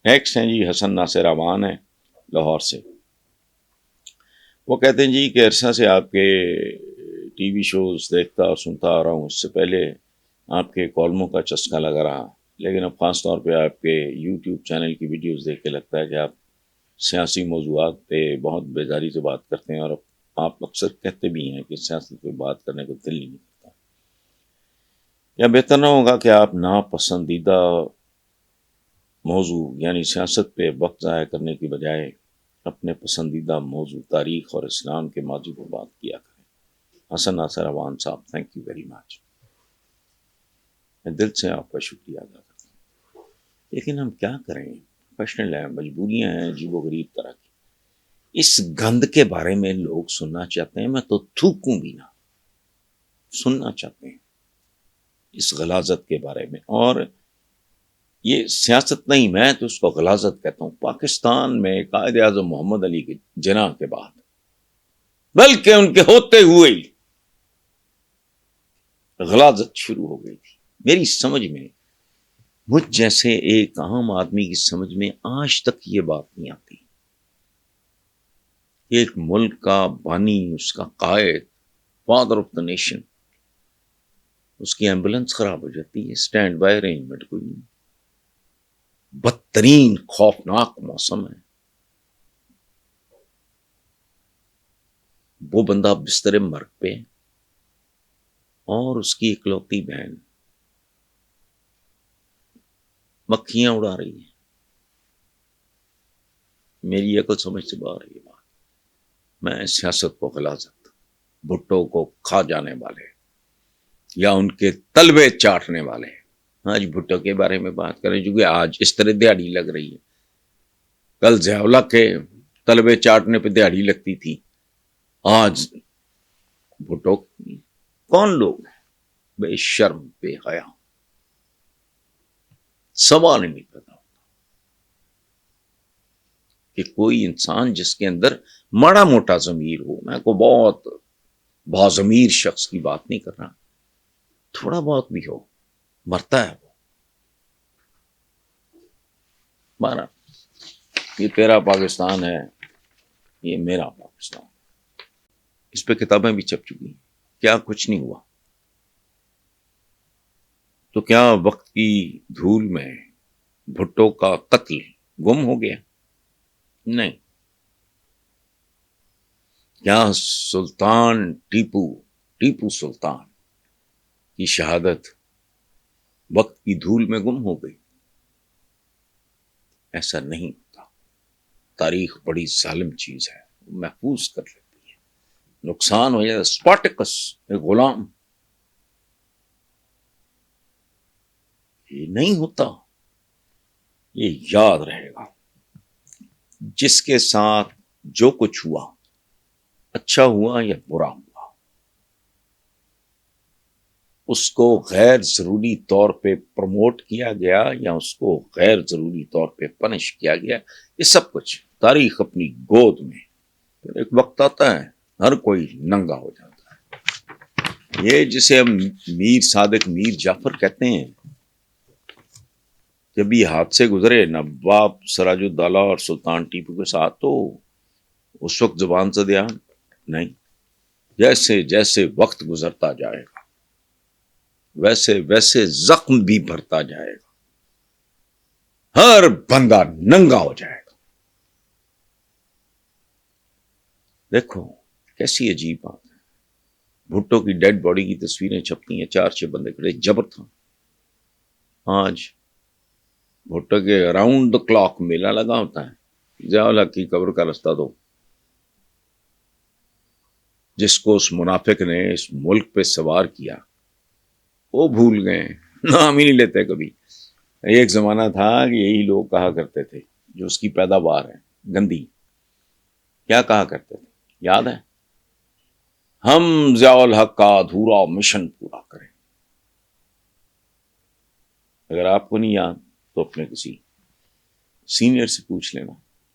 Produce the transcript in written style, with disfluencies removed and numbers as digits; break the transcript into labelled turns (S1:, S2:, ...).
S1: Next ہیں جی حسن ناصر امان ہیں لاہور سے. وہ کہتے ہیں جی کہ عرصہ سے آپ کے ٹی وی شوز دیکھتا اور سنتا آ رہا ہوں. اس سے پہلے آپ کے کالموں کا چسکا لگا رہا، لیکن اب خاص طور پہ آپ کے یوٹیوب چینل کی ویڈیوز دیکھ کے لگتا ہے کہ آپ سیاسی موضوعات پہ بہت بیداری سے بات کرتے ہیں، اور آپ اکثر کہتے بھی ہیں کہ سیاست پہ بات کرنے کو دل نہیں کرتا. یا بہتر نہ ہوگا کہ آپ ناپسندیدہ موضوع یعنی سیاست پہ وقت ضائع کرنے کی بجائے اپنے پسندیدہ موضوع تاریخ اور اسلام کے ماضی پر بات کیا کریں. حسن ناصر امان صاحب، تھینک یو ویری مچ. میں دل سے آپ کا شکریہ ادا کرتا ہوں، لیکن ہم کیا کریں، پروفیشنل ہیں، مجبوریاں ہیں عجیب و غریب طرح کی. اس گند کے بارے میں لوگ سننا چاہتے ہیں، میں تو تھوکوں بھی نہ، سننا چاہتے ہیں اس غلاظت کے بارے میں. اور یہ سیاست نہیں، میں تو اس کو غلاظت کہتا ہوں. پاکستان میں قائد اعظم محمد علی کے جناح کے بعد، بلکہ ان کے ہوتے ہوئے ہی غلاظت شروع ہو گئی تھی. میری سمجھ میں، مجھ جیسے ایک عام آدمی کی سمجھ میں آج تک یہ بات نہیں آتی. ایک ملک کا بانی، اس کا قائد، فادر آف دا نیشن، اس کی ایمبولینس خراب ہو جاتی ہے، سٹینڈ بائی ارینجمنٹ کوئی نہیں، بدترین خوفناک موسم ہے، وہ بندہ بستر مرگ پہ، اور اس کی اکلوتی بہن مکھیاں اڑا رہی ہیں. میری عقل سمجھ سے باہر ہے یہ بات. میں سیاست کو غلاظت، بھٹو کو کھا جانے والے یا ان کے تلوے چاٹنے والے، آج بھٹو کے بارے میں بات کریں چونکہ آج اس طرح دیہڑی لگ رہی ہے. کل ضیاء کے تلوے چاٹنے پہ دیہڑی لگتی تھی، آج بھٹو. کون لوگ ہیں بے شرم بے حیا، سوال ہی نہیں پیدا ہوتا کہ کوئی انسان جس کے اندر ماڑا موٹا ضمیر ہو. میں کو بہت باضمیر شخص کی بات نہیں کر رہا، تھوڑا بہت بھی ہو، مرتا ہے وہ. مارا، یہ تیرا پاکستان ہے، یہ میرا پاکستان. اس پہ کتابیں بھی چھپ چکی ہیں، کیا کچھ نہیں ہوا. تو کیا وقت کی دھول میں بھٹو کا قتل گم ہو گیا؟ نہیں. کیا سلطان ٹیپو سلطان کی شہادت وقت کی دھول میں گم ہو گئی؟ ایسا نہیں ہوتا. تاریخ بڑی ظالم چیز ہے، محفوظ کر لیتی ہے. نقصان ہو جائے. اسپارٹکس ایک غلام، یہ نہیں ہوتا. یہ یاد رہے گا، جس کے ساتھ جو کچھ ہوا، اچھا ہوا یا برا ہوا، اس کو غیر ضروری طور پہ پروموٹ کیا گیا یا اس کو غیر ضروری طور پہ پنش کیا گیا، یہ سب کچھ تاریخ اپنی گود میں. پھر ایک وقت آتا ہے ہر کوئی ننگا ہو جاتا ہے. یہ جسے ہم میر صادق میر جعفر کہتے ہیں، جب یہ حادثے گزرے نواب سراج الدولہ اور سلطان ٹیپو کے ساتھ، تو اس وقت زبان سے دھیان نہیں. جیسے جیسے وقت گزرتا جائے گا ویسے ویسے زخم بھی بھرتا جائے گا، ہر بندہ ننگا ہو جائے گا. دیکھو کیسی عجیب بات ہے. بھٹو کی ڈیڈ باڈی کی تصویریں چھپتی ہیں، 4-6 بندے کھڑے، جبر تھا. آج بھٹو کے اراؤنڈ دا کلاک میلہ لگا ہوتا ہے. ضیاء الحق کی قبر کا رستہ دو، جس کو اس منافق نے اس ملک پہ سوار کیا وہ بھول گئے، نام ہی نہیں لیتے کبھی. ایک زمانہ تھا کہ یہی لوگ کہا کرتے تھے جو اس کی پیداوار ہے گندی. کیا کہا کرتے تھے یاد ہے؟ ہم ضیاء الحق کا ادھورا مشن پورا کریں. اگر آپ کو نہیں یاد تو اپنے کسی سینئر سے پوچھ لینا.